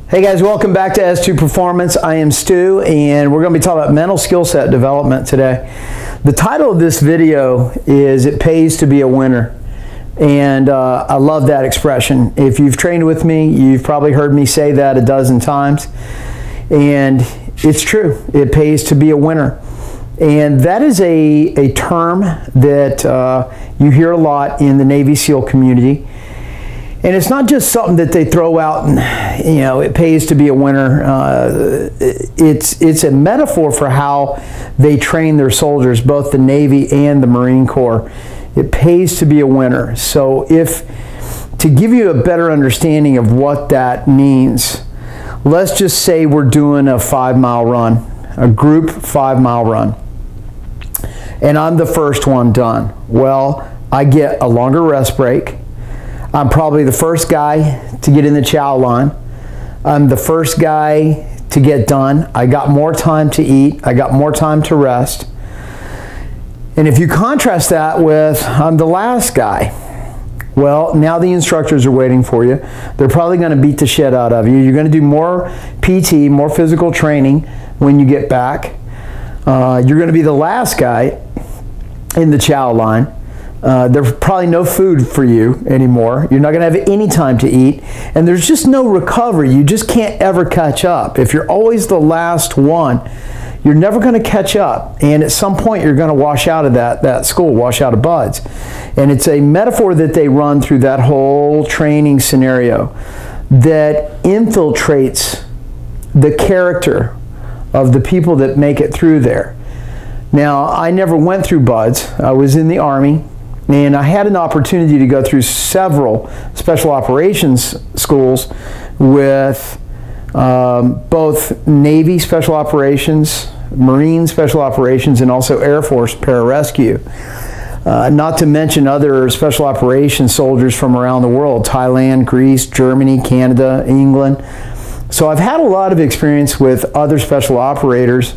Hey guys, welcome back to S2 Performance. I am Stu, and we're going to be talking about mental skill set development today. The title of this video is "It Pays to Be a Winner," and I love that expression. If you've trained with me, you've probably heard me say that a dozen times, and it's true. It pays to be a winner. And that is a term that you hear a lot in the Navy SEAL community. And it's not just something that they throw out and, you know, it pays to be a winner. It's a metaphor for how they train their soldiers, both the Navy and the Marine Corps. It pays to be a winner. So to give you a better understanding of what that means, let's just say we're doing a 5-mile run, a group 5-mile run. And I'm the first one done. Well, I get a longer rest break. I'm probably the first guy to get in the chow line. I'm the first guy to get done. I got more time to eat. I got more time to rest. And if you contrast that with I'm the last guy, well, now the instructors are waiting for you. They're probably going to beat the shit out of you. You're going to do more PT, more physical training when you get back. You're going to be the last guy in the chow line. There's probably no food for you anymore. You're not going to have any time to eat, and there's just no recovery. You just can't ever catch up. If you're always the last one, you're never going to catch up, and at some point you're going to wash out of that school, wash out of buds. And it's a metaphor that they run through that whole training scenario that infiltrates the character of the people that make it through there. Now, I never went through buds. I was in the Army. And I had an opportunity to go through several special operations schools with both Navy special operations, Marine special operations, and also Air Force pararescue. Not to mention other special operations soldiers from around the world: Thailand, Greece, Germany, Canada, England. So I've had a lot of experience with other special operators,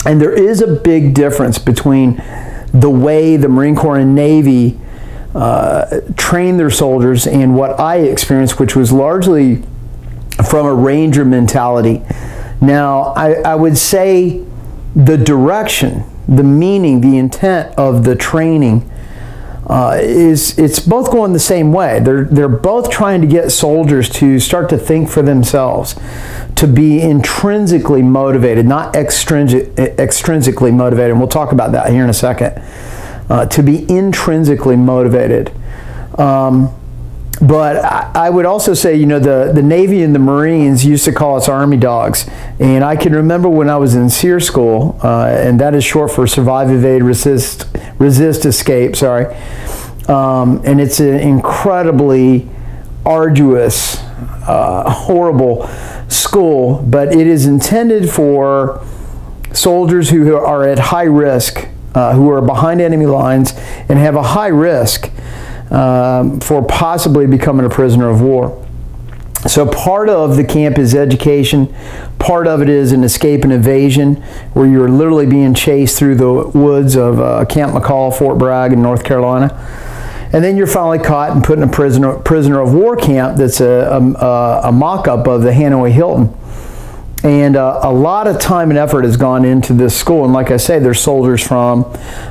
and there is a big difference between the way the Marine Corps and Navy train their soldiers and what I experienced, which was largely from a Ranger mentality. Now, I would say the direction, the meaning, the intent of the training it's both going the same way. They're both trying to get soldiers to start to think for themselves, to be intrinsically motivated, not extrinsically motivated. And we'll talk about that here in a second. To be intrinsically motivated. But I would also say, you know, the Navy and the Marines used to call us Army dogs. And I can remember when I was in SEER school, and that is short for Survive, Evade, Resist, Escape, sorry. And it's an incredibly arduous, horrible school, but it is intended for soldiers who are at high risk, who are behind enemy lines and have a high risk for possibly becoming a prisoner of war. So part of the camp is education, part of it is an escape and evasion, where you're literally being chased through the woods of Camp McCall, Fort Bragg in North Carolina. And then you're finally caught and put in a prisoner of war camp that's a mock-up of the Hanoi Hilton. And a lot of time and effort has gone into this school. And like I say, there's soldiers from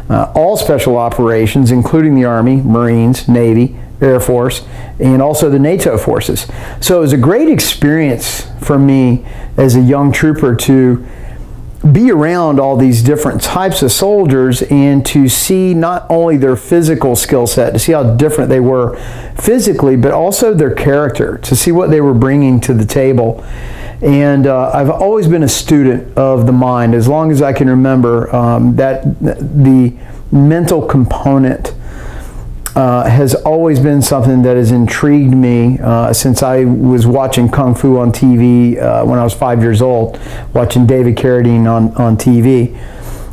all special operations, including the Army, Marines, Navy, Air Force, and also the NATO forces. So it was a great experience for me as a young trooper to be around all these different types of soldiers and to see not only their physical skill set, to see how different they were physically, but also their character, to see what they were bringing to the table. And I've always been a student of the mind, as long as I can remember, that the mental component has always been something that has intrigued me since I was watching Kung Fu on TV when I was 5 years old, watching David Carradine on TV.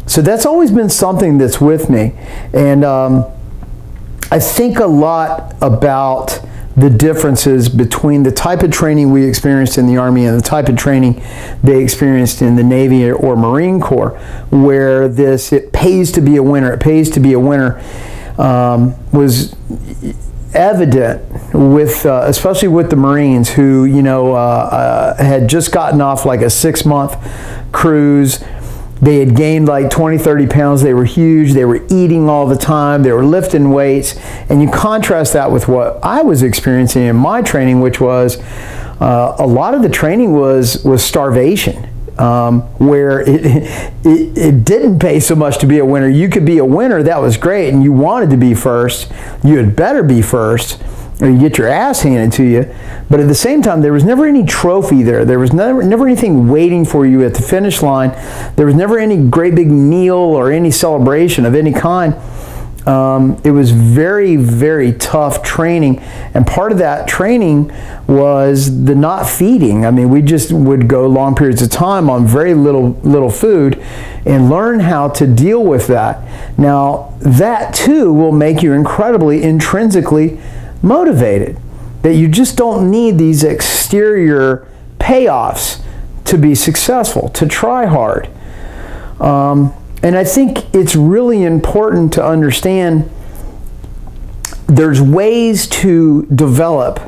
So that's always been something that's with me. And I think a lot about the differences between the type of training we experienced in the Army and the type of training they experienced in the Navy or Marine Corps, where it pays to be a winner, it pays to be a winner, was evident with, especially with the Marines who, you know, had just gotten off like a 6-month cruise. They had gained like 20, 30 pounds. They were huge. They were eating all the time. They were lifting weights. And you contrast that with what I was experiencing in my training, which was a lot of the training was starvation, where it didn't pay so much to be a winner. You could be a winner, that was great, and you wanted to be first. You had better be first, or you get your ass handed to you. But at the same time, there was never any trophy there. There was never anything waiting for you at the finish line. There was never any great big meal or any celebration of any kind. It was very, very tough training, and part of that training was the not feeding. I mean, we just would go long periods of time on very little food and learn how to deal with that. Now, that too will make you incredibly intrinsically motivated, that you just don't need these exterior payoffs to be successful, to try hard. And I think it's really important to understand there's ways to develop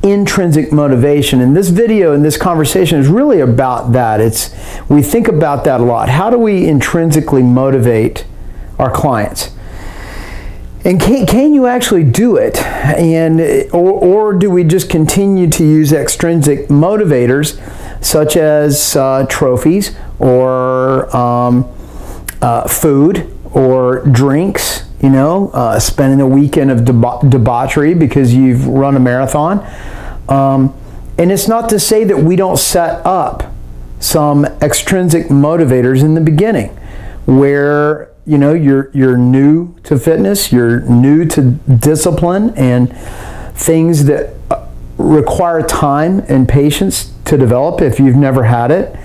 intrinsic motivation. And this video and this conversation is really about that. We think about that a lot. How do we intrinsically motivate our clients? And can you actually do it? Or do we just continue to use extrinsic motivators such as trophies or food or drinks, you know, spending a weekend of debauchery because you've run a marathon. And it's not to say that we don't set up some extrinsic motivators in the beginning where, you know, you're new to fitness, you're new to discipline and things that require time and patience to develop if you've never had it.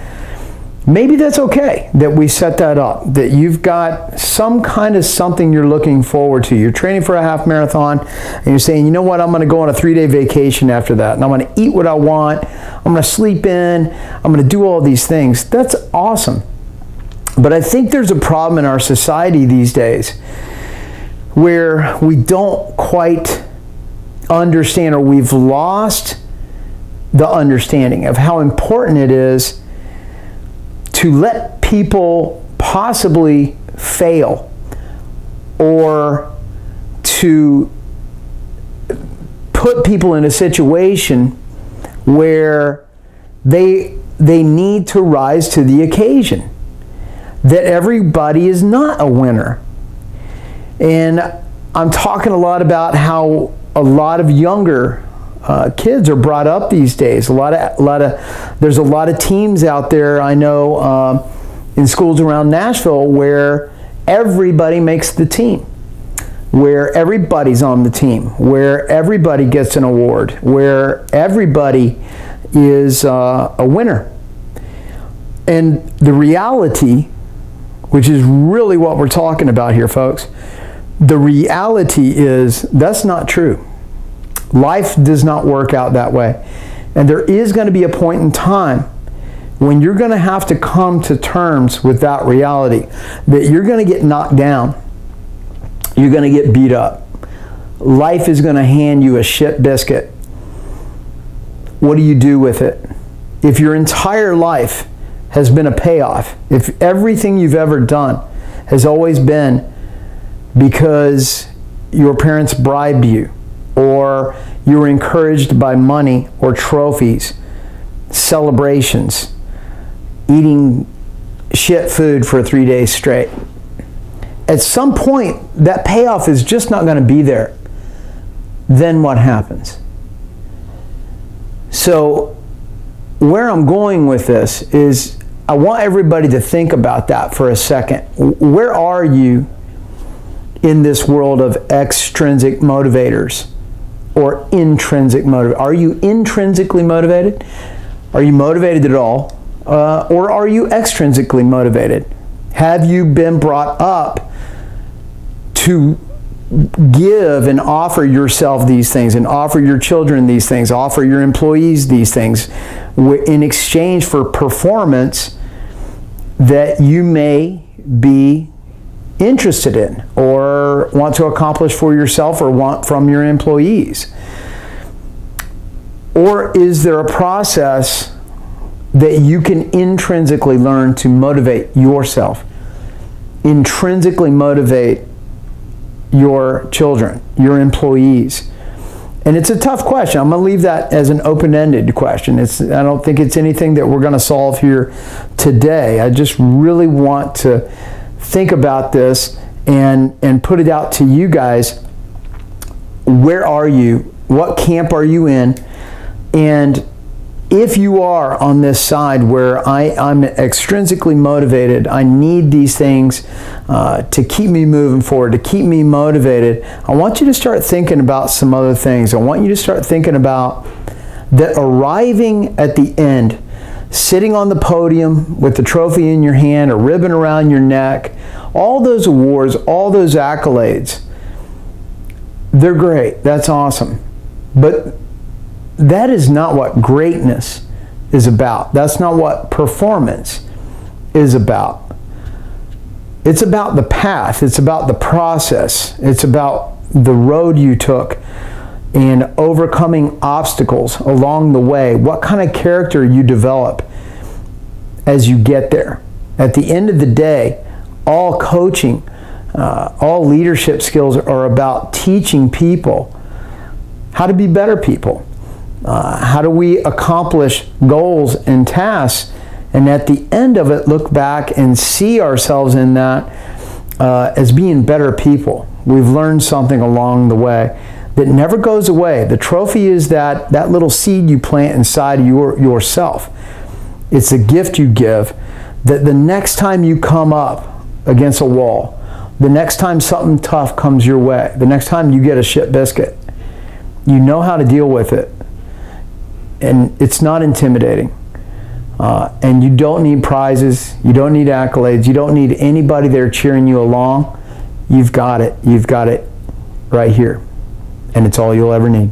Maybe that's okay that we set that up, that you've got some kind of something you're looking forward to. You're training for a half marathon and you're saying, you know what, I'm going to go on a 3-day vacation after that, and I'm going to eat what I want, I'm going to sleep in, I'm going to do all these things. That's awesome. But I think there's a problem in our society these days where we don't quite understand, or we've lost the understanding of how important it is to let people possibly fail, or to put people in a situation where they need to rise to the occasion. That everybody is not a winner. And I'm talking a lot about how a lot of younger kids are brought up these days. There's a lot of teams out there, I know, in schools around Nashville where everybody makes the team, where everybody's on the team, where everybody gets an award, where everybody is a winner. And the reality, which is really what we're talking about here, folks, the reality is that's not true. Life does not work out that way. And there is going to be a point in time when you're going to have to come to terms with that reality, that you're going to get knocked down. You're going to get beat up. Life is going to hand you a shit biscuit. What do you do with it? If your entire life has been a payoff, if everything you've ever done has always been because your parents bribed you, or you were encouraged by money or trophies, celebrations, eating shit food for 3 days straight, at some point that payoff is just not going to be there. Then what happens? So where I'm going with this is I want everybody to think about that for a second. Where are you in this world of extrinsic motivators or intrinsic motivators? Are you intrinsically motivated? Are you motivated at all? Or are you extrinsically motivated? Have you been brought up to give and offer yourself these things, and offer your children these things, offer your employees these things in exchange for performance that you may be interested in or want to accomplish for yourself or want from your employees? Or is there a process that you can intrinsically learn to motivate yourself, intrinsically motivate your children, your employees? And it's a tough question. I'm going to leave that as an open-ended question. I don't think it's anything that we're going to solve here today. I just really want to think about this and put it out to you guys. Where are you? What camp are you in? And if you are on this side where I'm extrinsically motivated, I need these things to keep me moving forward, to keep me motivated, I want you to start thinking about some other things. I want you to start thinking about that arriving at the end, sitting on the podium with the trophy in your hand, a ribbon around your neck, all those awards, all those accolades, they're great. That's awesome. But that is not what greatness is about. That's not what performance is about. It's about the path. It's about the process. It's about the road you took and overcoming obstacles along the way. What kind of character you develop as you get there. At the end of the day, all coaching, all leadership skills are about teaching people how to be better people. How do we accomplish goals and tasks, and at the end of it look back and see ourselves in that as being better people. We've learned something along the way that never goes away. The trophy is that little seed you plant inside of yourself. It's a gift you give that the next time you come up against a wall, the next time something tough comes your way, the next time you get a shit biscuit, you know how to deal with it. And it's not intimidating. And you don't need prizes. You don't need accolades. You don't need anybody there cheering you along. You've got it. You've got it right here. And it's all you'll ever need.